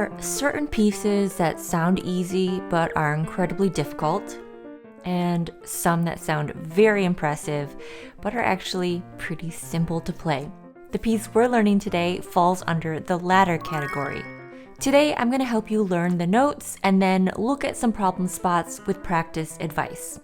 are certain pieces that sound easy but are incredibly difficult, and some that sound very impressive but are actually pretty simple to play. The piece we're learning today falls under the latter category. Today, I'm going to help you learn the notes and then look at some problem spots with practice advice.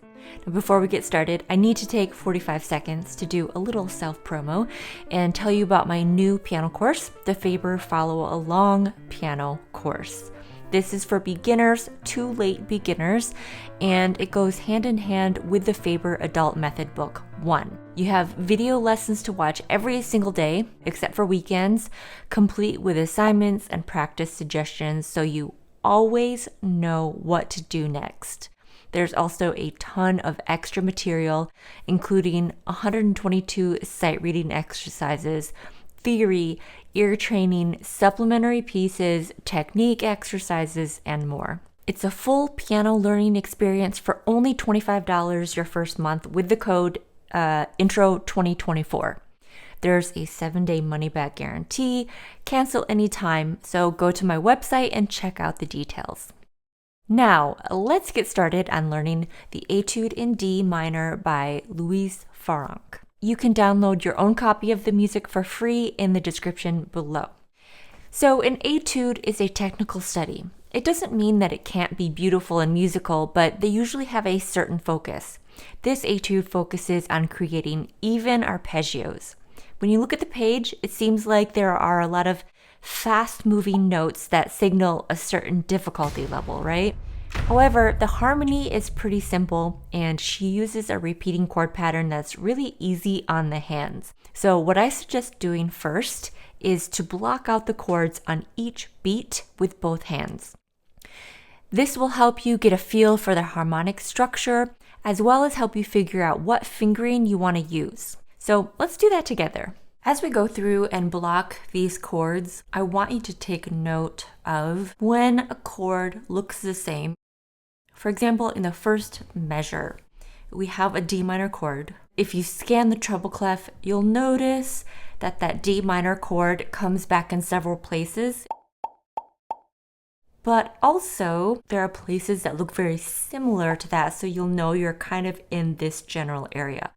Now, before we get started, I need to take 45 seconds to do a little self-promo and tell you about my new piano course, the Faber Follow Along Piano Course. This is for beginners to late beginners, and it goes hand in hand with the Faber Adult Method Book 1. You have video lessons to watch every single day, except for weekends, complete with assignments and practice suggestions so you always know what to do next. There's also a ton of extra material, including 122 sight reading exercises, theory, ear training, supplementary pieces, technique exercises, and more. It's a full piano learning experience for only $25 your first month with the code Intro 2024. There's a 7-day money-back guarantee, cancel anytime, so go to my website and check out the details. Now, let's get started on learning the Étude in D minor by Louise Farrenc. You can download your own copy of the music for free in the description below. So an étude is a technical study. It doesn't mean that it can't be beautiful and musical, but they usually have a certain focus. This étude focuses on creating even arpeggios. When you look at the page, it seems like there are a lot of fast-moving notes that signal a certain difficulty level, right? However, the harmony is pretty simple, and she uses a repeating chord pattern that's really easy on the hands. So what I suggest doing first is to block out the chords on each beat with both hands. This will help you get a feel for the harmonic structure, as well as help you figure out what fingering you want to use. So let's do that together. As we go through and block these chords, I want you to take note of when a chord looks the same. For example, in the first measure, we have a D minor chord. If you scan the treble clef, you'll notice that that D minor chord comes back in several places. But also, there are places that look very similar to that, so you'll know you're kind of in this general area.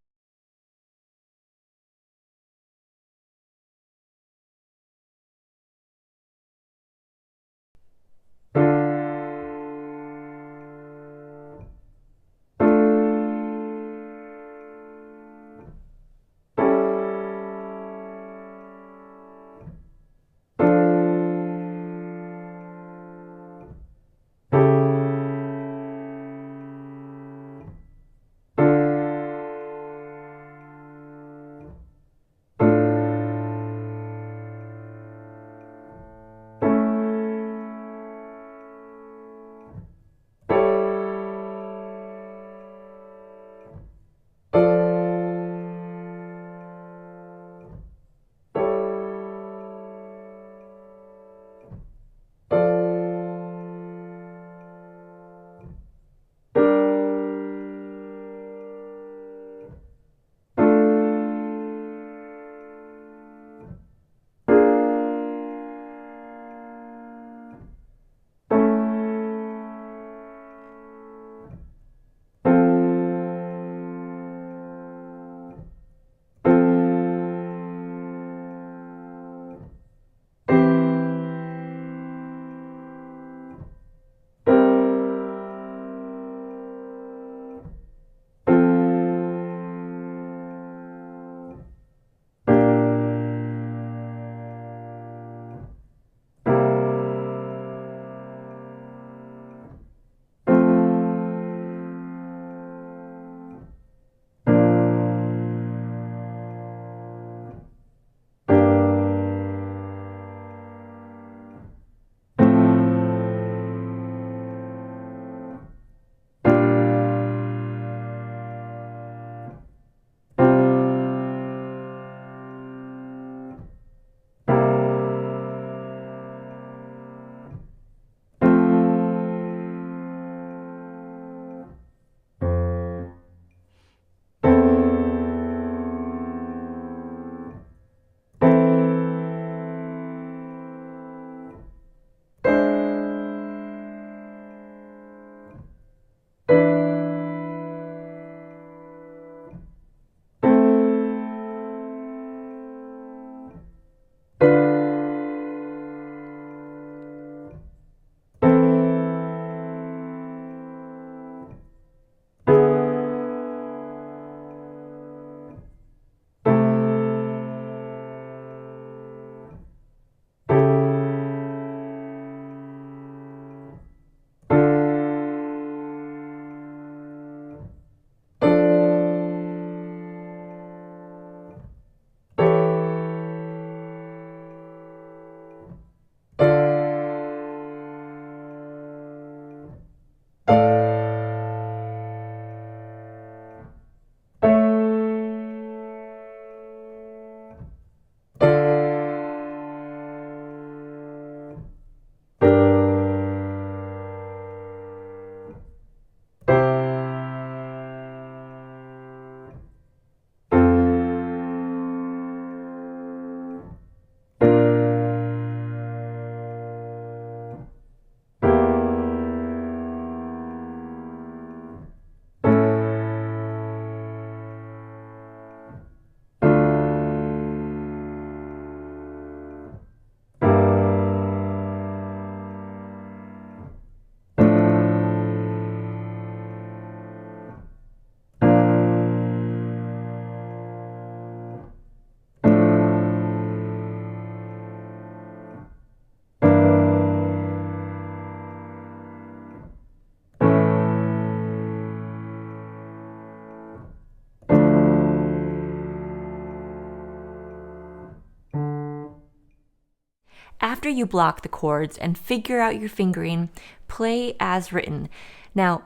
after you block the chords and figure out your fingering, play as written. Now,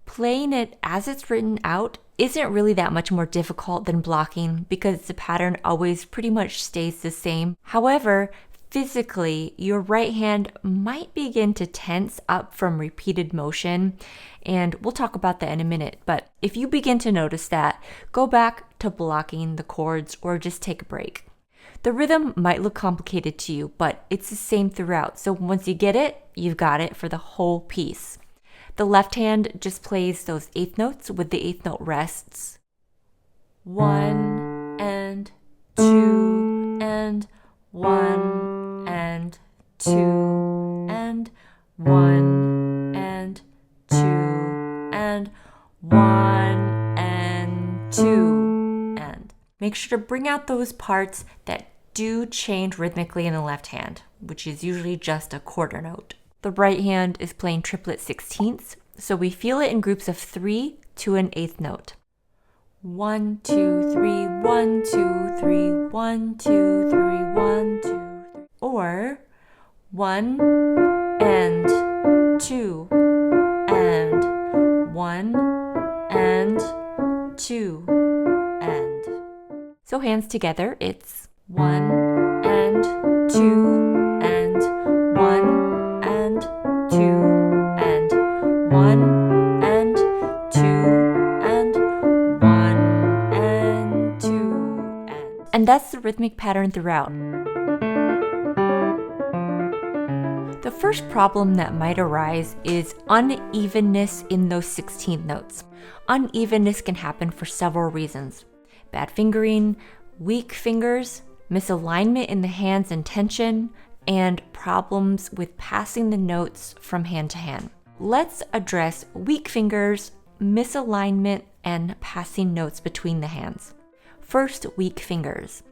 playing it as it's written out isn't really that much more difficult than blocking because the pattern always pretty much stays the same. However, physically, your right hand might begin to tense up from repeated motion, and we'll talk about that in a minute. But if you begin to notice that, go back to blocking the chords or just take a break. The rhythm might look complicated to you, but it's the same throughout. So once you get it, you've got it for the whole piece. The left hand just plays those eighth notes with the eighth note rests. 1 and 2 and 1 and 2 and 1 and 2 and 1 and 2 and. Make sure to bring out those parts that do change rhythmically in the left hand, which is usually just a quarter note. The right hand is playing triplet sixteenths, so we feel it in groups of 3 to an eighth note. 1, 2, 3, 1, 2, 3, 1, 2, 3, 1, 2, 3. Or 1 and 2 and 1 and 2 and. So hands together, it's 1 and 2 and 1 and 2 and 1 and 2 and 1 and 2 and. And that's the rhythmic pattern throughout. The first problem that might arise is unevenness in those 16th notes. Unevenness can happen for several reasons. Bad fingering, weak fingers, misalignment in the hands and tension, and problems with passing the notes from hand to hand. Let's address weak fingers, misalignment, and passing notes between the hands. First, weak fingers.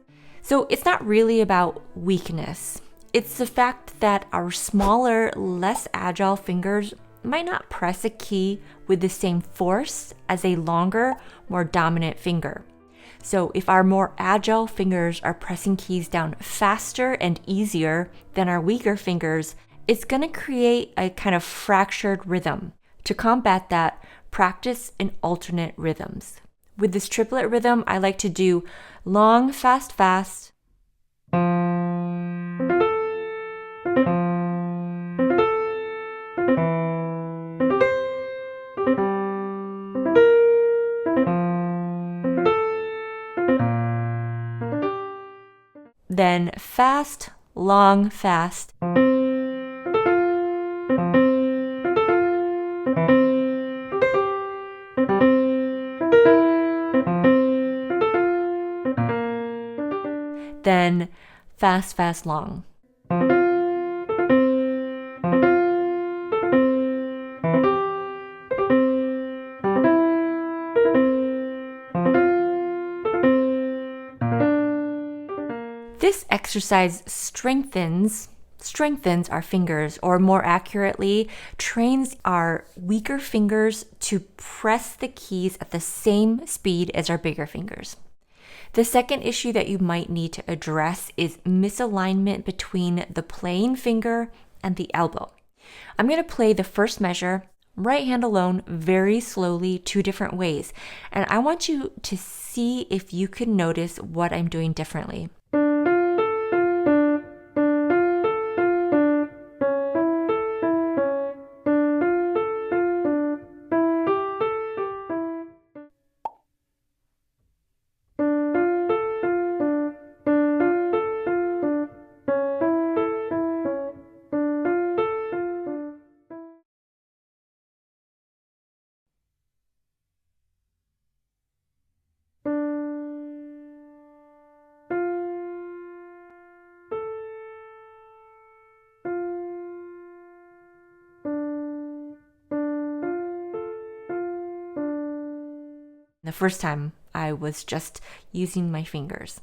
So it's not really about weakness. It's the fact that our smaller, less agile fingers might not press a key with the same force as a longer, more dominant finger. So if our more agile fingers are pressing keys down faster and easier than our weaker fingers, it's going to create a kind of fractured rhythm. To combat that, practice in alternate rhythms. With this triplet rhythm, I like to do long, fast, fast. Then fast, long, fast. Then fast, fast, long. This exercise strengthens our fingers, or more accurately, trains our weaker fingers to press the keys at the same speed as our bigger fingers. The second issue that you might need to address is misalignment between the playing finger and the elbow. I'm going to play the first measure, right hand alone, very slowly, 2 different ways. And I want you to see if you can notice what I'm doing differently. The first time, I was just using my fingers.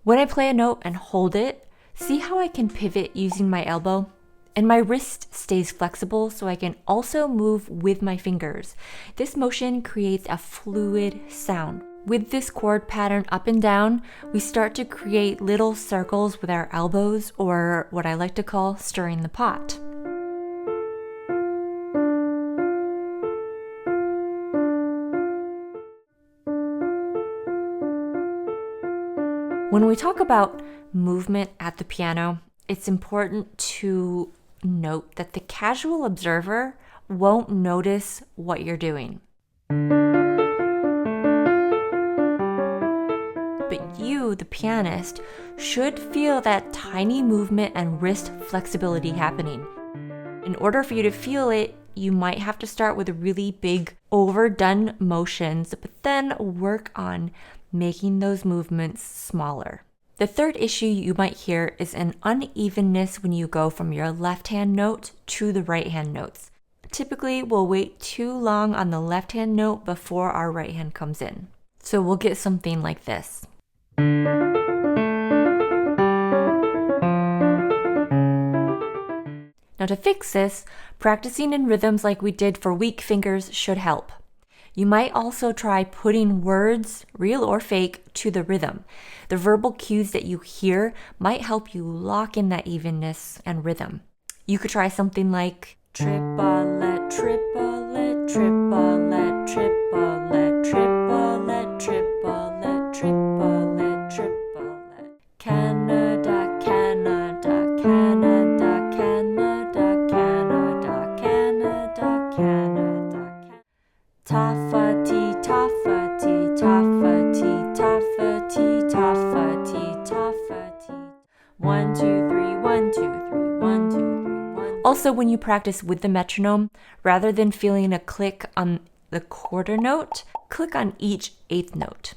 When I play a note and hold it, See how I can pivot using my elbow? And my wrist stays flexible so I can also move with my fingers. This motion creates a fluid sound. With this chord pattern up and down, we start to create little circles with our elbows, or what I like to call stirring the pot. When we talk about movement at the piano, it's important to note that the casual observer won't notice what you're doing. But you, the pianist, should feel that tiny movement and wrist flexibility happening. In order for you to feel it, you might have to start with really big, overdone motions, but then work on making those movements smaller. The third issue you might hear is an unevenness when you go from your left hand note to the right hand notes. Typically, we'll wait too long on the left hand note before our right hand comes in. So we'll get something like this. Now to fix this, practicing in rhythms like we did for weak fingers should help. You might also try putting words, real or fake, to the rhythm. The verbal cues that you hear might help you lock in that evenness and rhythm. You could try something like triplet, triplet, triplet, triplet, triplet, triplet, triplet, triplet. Canada, Canada, Canada, Canada, Canada, Canada, Canada. Taffety, taffety, taffety, taffety, taffety, taffety. 1, 2, 3, 1, 2, 3, 1, 2, 3, 1. Also, when you practice with the metronome, rather than feeling a click on the quarter note, click on each eighth note.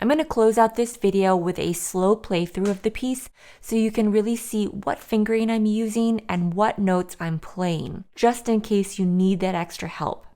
I'm going to close out this video with a slow playthrough of the piece so you can really see what fingering I'm using and what notes I'm playing, just in case you need that extra help.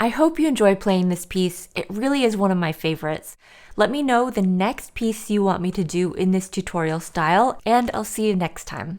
I hope you enjoy playing this piece. It really is one of my favorites. Let me know the next piece you want me to do in this tutorial style, and I'll see you next time.